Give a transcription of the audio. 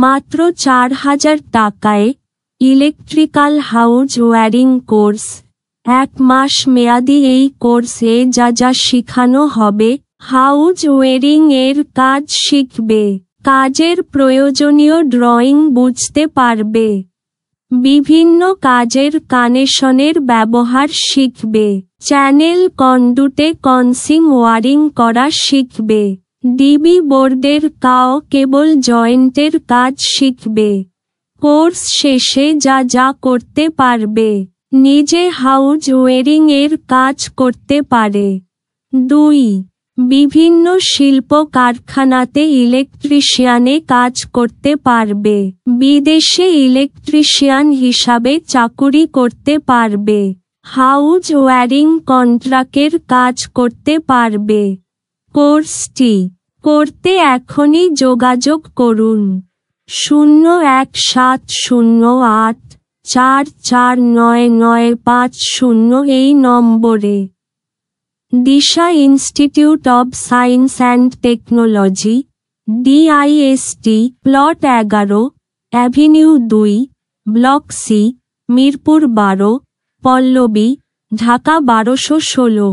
মাত্র 4,000 টাকায় electrical house wiring course. 1 মাস মেয়াদী এই কোর্সে যা যা শেখানো হবে, হাউস ওয়্যারিং এর কাজ শিখবে, কাজের প্রয়োজনীয় ড্রয়িং বুঝতে পারবে, বিভিন্ন কাজের কানেকশনের ব্যবহার শিখবে, চ্যানেল কন্ডুটে কনসিং ওয়্যারিং করা শিখবে, ডিবি বোর্ডের কেবল জয়েন্টের কাজ শিখবে। কোর্স শেষে যা যা করতে পারবে, নিজে হাউস ওয়্যারিং এর কাজ করতে পারে। 2. বিভিন্ন শিল্প কারখানাতে ইলেকট্রিশিয়ানে কাজ করতে পারবে, বিদেশে ইলেকট্রিশিয়ান হিসাবে চাকুরি করতে পারবে, হাউস ওয়্যারিং কন্ট্রাক্টের কাজ করতে পারবে। কোর্সটি করতে এখনই যোগাযোগ করুন 01708449950 এই নম্বরে। Disha institute of science and technology, DIST, plot 11, avenue 2, block C, Mirpur 12, Pallabi, Dhaka 1216।